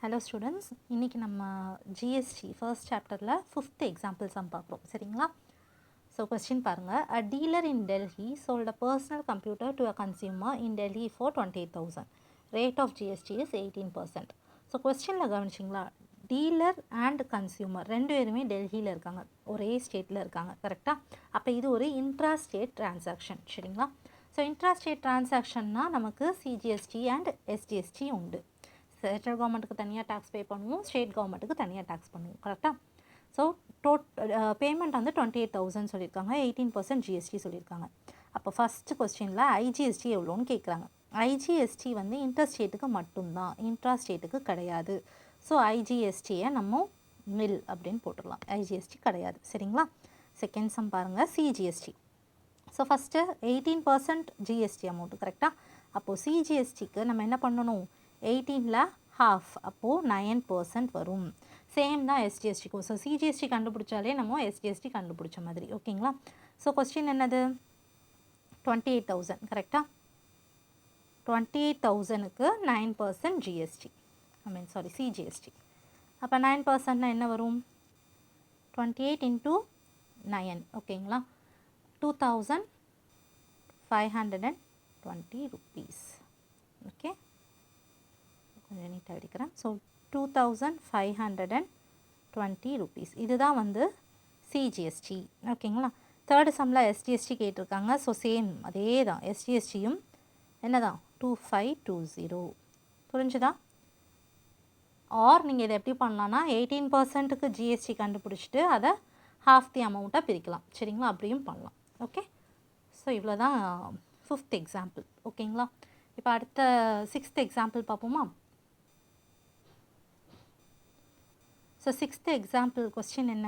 Hello students, இன்னைக்கு நம்ம GST first chapterல 5th example sum பார்க்குறோம் சரிங்களா. So question பாருங்க, a dealer in Delhi sold a personal computer to a consumer in Delhi for 28,000. Rate of GST is 18%. So questionல கவனிச்சிங்களா, dealer and consumer ரெண்டு பேருமே டெல்லியில் இருக்காங்க, ஒரே ஸ்டேட்டில் இருக்காங்க கரெக்டாக. அப்போ இது ஒரு இன்ட்ரா ஸ்டேட் டிரான்சாக்ஷன் சரிங்களா. ஸோ இன்ட்ரா ஸ்டேட் டிரான்சாக்ஷன்னா நமக்கு சிஜிஎஸ்டி அண்ட் எஸ்ஜிஎஸ்டி உண்டு. சென்ட்ரல் கவர்மெண்ட்டுக்கு தனியாக டேக்ஸ் பே பண்ணுவோம், ஸ்டேட் கவர்மெண்ட்டுக்கு தனியாக டேக்ஸ் பண்ணுவோம் கரெக்டாக. ஸோ பேமெண்ட் வந்து 28,000 சொல்லியிருக்காங்க, 18% ஜிஎஸ்டி சொல்லியிருக்காங்க. அப்போ ஃபஸ்ட்டு கொஸ்டினில் ஐஜிஎஸ்டி எவ்வளோன்னு கேட்குறாங்க. ஐஜிஎஸ்டி வந்து இன்டர் ஸ்டேட்டுக்கு மட்டும்தான், இன்ட்ரா ஸ்டேட்டுக்கு கிடையாது. ஸோ ஐஜிஎஸ்டியை நம்ம மில் அப்படின்னு போட்டுடலாம், ஐஜிஎஸ்டி கிடையாது சரிங்களா. செகண்ட் சம் பாருங்கள், CGST. So first 18% GST amount கரெக்டாக. அப்போது சிஜிஎஸ்டிக்கு நம்ம என்ன பண்ணணும், 18ல் half, அப்போது 9% வரும். சேம் தான் எஸ்ஜிஎஸ்டிக்கும். ஸோ சிஜிஎஸ்டி கண்டுபிடிச்சாலே நம்ம எஸ்ஜிஎஸ்டி கண்டுபிடிச்ச மாதிரி ஓகேங்களா. ஸோ கொஸ்டின் என்னது, 28,000 கரெக்டாக. 28,000க்கு 9% ஜிஎஸ்டி, சிஜிஎஸ்டி. அப்போ 9%னா என்ன வரும், 28 into 9 ஓகேங்களா, 2,520 rupees. ஓகே, கொஞ்சம் நீட்டாக எடுக்கிறேன். ஸோ 2,520 rupees இதுதான் வந்து சிஜிஎஸ்டி ஓகேங்களா. தேர்டு சம்மில் எஸ்ஜிஎஸ்டி கேட்டிருக்காங்க. ஸோ சேம் அதே தான், எஸ்ஜிஎஸ்டியும் என்ன தான் 2,520. புரிஞ்சுதா? ஆர் நீங்கள் இதை எப்படி பண்ணலான்னா 18%க்கு ஜிஎஸ்டி கண்டுபிடிச்சிட்டு அதை half தி அமௌண்ட்டாக பிரிக்கலாம் சரிங்களா, அப்படியும் பண்ணலாம். ஓகே, ஸோ இவ்வளோ தான் 5th எக்ஸாம்பிள் ஓகேங்களா. இப்போ அடுத்த 6th எக்ஸாம்பிள் பார்ப்போமா. ஸோ 6th எக்ஸாம்பிள் கொஸ்டின் என்ன,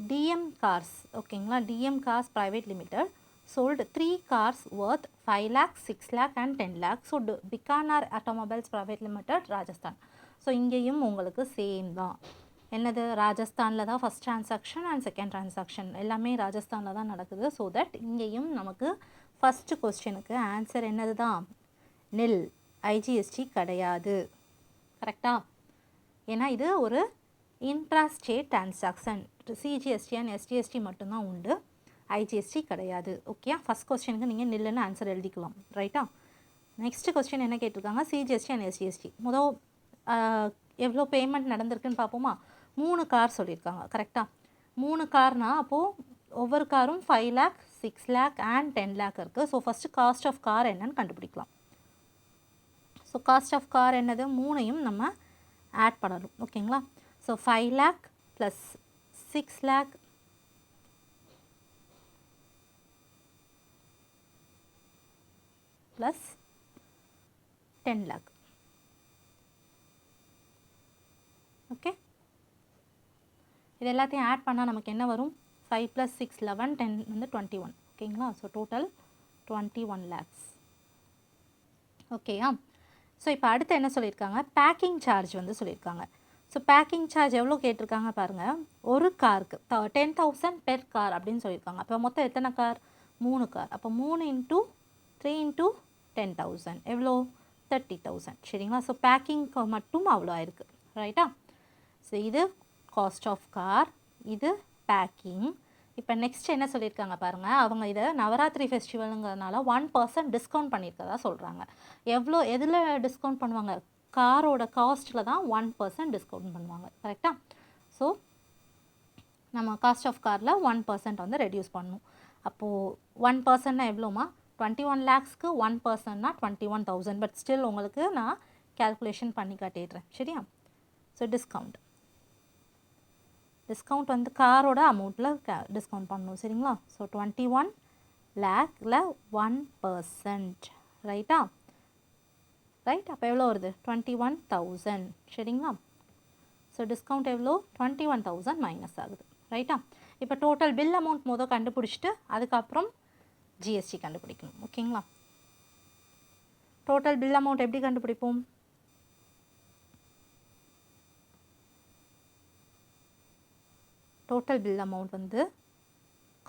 டிஎம் கார்ஸ் ஓகேங்களா, TM cars private limited sold 3 cars worth 5 lakh, 6 lakh and 10 lakh. So Bikaner Automobiles Private Limited, Rajasthan. So இங்கேயும் உங்களுக்கு சேம் தான், என்னது ராஜஸ்தானில் தான் first transaction and second transaction எல்லாமே ராஜஸ்தானில் தான் நடக்குது. ஸோ தட் இங்கேயும் நமக்கு ஃபஸ்ட்டு கொஸ்டினுக்கு ஆன்சர் என்னது தான், நில், ஐஜிஎஸ்டி கிடையாது கரெக்டாக. ஏன்னா இது ஒரு intra state transaction, CGST and SGST மட்டும்தான் உண்டு, ஐஜிஎஸ்டி கிடையாது. ஓகே, ஃபஸ்ட் கொஸ்டினுக்கு நீங்கள் நில்லுன்னு ஆன்சர் எழுதிக்கலாம் ரைட்டா. நெக்ஸ்ட் கொஸ்டின் என்ன கேட்டிருக்காங்க, சிஜிஎஸ்டி அண்ட் எஸ்டிஎஸ்டி. முதல் எவ்வளோ பேமெண்ட் நடந்திருக்குன்னு பார்ப்போமா. 3 கார் சொல்லியிருக்காங்க கரெக்டாக. 3 கார்னால் அப்போது ஒவ்வொரு காரும் 5 lakh, 6 lakh and 10 lakh இருக்குது. So first cost of car என்னன்னு கண்டுபிடிக்கலாம். ஸோ காஸ்ட் ஆஃப் கார் என்னது, 3ஐயும் நம்ம ஆட் பண்ணணும் ஓகேங்களா. So 5 lakh plus 6 lakh plus 10 lakh. Okay, இது எல்லாத்தையும் ஆட் பண்ணால் நமக்கு என்ன வரும், 5 + 6 11, 10 வந்து 21 ஓகேங்களா. ஸோ டோட்டல் 21 lakhs ஓகேயா. ஸோ இப்போ அடுத்து என்ன சொல்லியிருக்காங்க, பேக்கிங் சார்ஜ் வந்து சொல்லியிருக்காங்க. ஸோ பேக்கிங் சார்ஜ் எவ்வளோ கேட்டிருக்காங்க பாருங்கள், ஒரு காருக்கு 10,000 பெர் கார் அப்படின்னு சொல்லியிருக்காங்க. அப்போ மொத்தம் எத்தனை கார், 3 கார். அப்போ 3 × 3 × 10,000 எவ்வளோ, 30,000 சரிங்களா. ஸோ பேக்கிங்க்கு மட்டும் அவ்வளோ ஆயிருக்கு ரைட்டா. ஸோ இது காஸ்ட் ஆஃப் கார், இது பேக்கிங். இப்போ நெக்ஸ்ட் என்ன சொல்லியிருக்காங்க பாருங்கள், அவங்க இதை நவராத்திரி ஃபெஸ்டிவலுங்கிறதுனால 1% டிஸ்கவுண்ட் பண்ணியிருக்கதா சொல்கிறாங்க. எவ்வளோ, எதில் டிஸ்கவுண்ட் பண்ணுவாங்க, காரோட காஸ்ட்டில் தான் 1% டிஸ்கவுண்ட் பண்ணுவாங்க கரெக்டாக. ஸோ நம்ம காஸ்ட் ஆஃப் காரில் 1% வந்து ரெடியூஸ் பண்ணணும். அப்போது 1%னா எவ்வளோமா, 21 lakhsக்கு 1%னா 21,000. பட் ஸ்டில் உங்களுக்கு நான் கேல்குலேஷன் பண்ணி காட்டிடுறேன் சரியா. ஸோ டிஸ்கவுண்ட் வந்து காரோட அமௌண்ட்டில் டிஸ்கவுண்ட் பண்ணணும் சரிங்களா. ஸோ 21 lakhல 1% ரைட்டா, ரைட். அப்போ எவ்வளோ வருது, 21,000 சரிங்களா. ஸோ டிஸ்கவுண்ட் எவ்வளோ, 21,000 மைனஸ் ஆகுது ரைட்டா. இப்போ டோட்டல் பில் அமௌண்ட் மொதல் கண்டுபிடிச்சிட்டு அதுக்கப்புறம் ஜிஎஸ்டி கண்டுபிடிக்கணும் ஓகேங்களா. டோட்டல் பில் அமௌண்ட் எப்படி கண்டுபிடிப்போம், டோட்டல் பில் அமௌண்ட் வந்து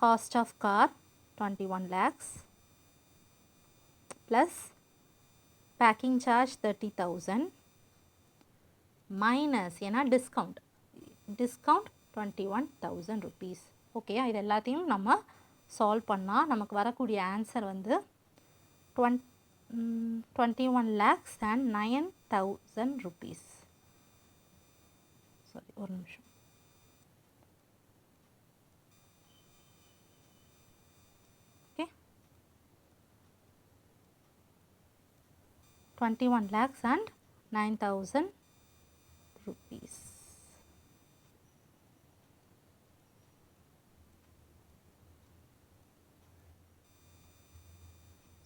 cost of car 21 lakhs plus packing charge 30,000 minus ஏன்னா டிஸ்கவுண்ட் 21,000 rupees. ஓகேயா, இது எல்லாத்தையும் நம்ம சால்வ் பண்ணால் நமக்கு வரக்கூடிய ஆன்சர் வந்து 21,09,000 rupees. சாரி, ஒரு நிமிஷம். Okay, 21,09,000 rupees.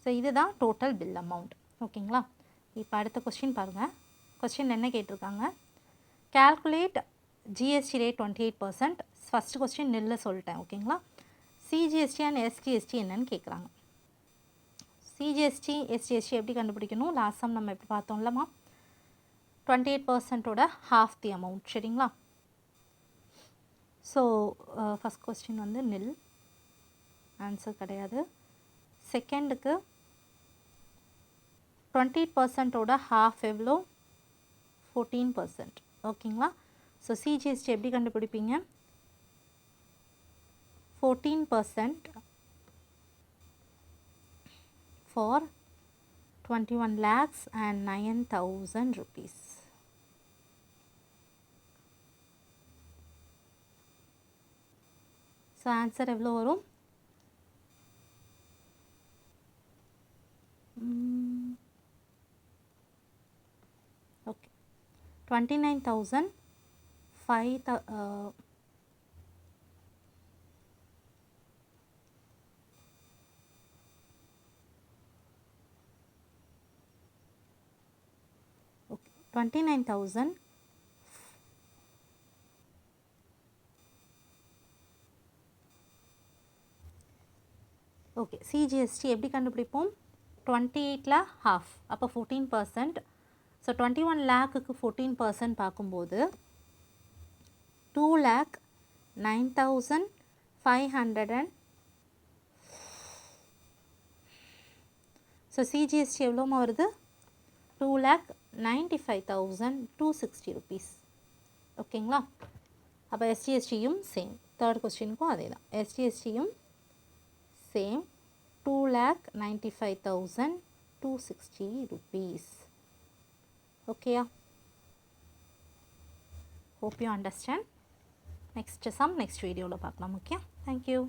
ஸோ இதுதான் டோட்டல் பில் அமௌண்ட். ஓகேங்களா, இப்போ அடுத்த கொஸ்டின் பாருங்கள். கொஸ்டின் என்ன கேட்டிருக்காங்க, calculate GST rate 28%. First question நெல்ல சொல்லிட்டேன். ஓகேங்களா, சிஜிஎஸ்டி அண்ட் எஸ்டிஎஸ்டி என்னன்னு கேட்குறாங்க. சிஜிஎஸ்டி எஸ்டிஎஸ்டி எப்படி கண்டுபிடிக்கணும், லாஸ்ட் சம் நம்ம எப்படி பார்த்தோம்லமா, 28%ஓட ஹாஃப் தி அமௌண்ட். சரிங்களா, ஸோ ஃபஸ்ட் கொஸ்டின் வந்து நெல், ஆன்சர் கிடையாது. செகண்டுக்கு 28%ஓட ஹாஃப் எவ்வளோ, 14%. ஓகேங்களா, ஸோ சிஜிஎஸ்டி எப்படி கண்டுபிடிப்பீங்க, 14% ஃபார் 21,09,000 rupees. ஸோ ஆன்சர் எவ்வளோ வரும், ஓகே 29,005 ஓகே 29,000 ஓகே. சிஜிஎஸ்டி எப்படி கண்டுபிடிப்போம், 28ல் ஹாஃப், அப்போ 14%. ஸோ 21 லேக்குக்கு 14% பார்க்கும்போது 2,09,500. ஸோ சிஜிஎஸ்டி எவ்வளோமா வருது, 2,95,260 rupees. ஓகேங்களா, அப்போ எஸ்டிஎஸ்டியும் சேம், தேர்ட் கொஸ்டினுக்கும் அதே தான், எஸ்டிஎஸ்டியும் same 2,95,260 rupees. Okay, hope you understand. Next sum next video lo paakalam. Okay, thank you.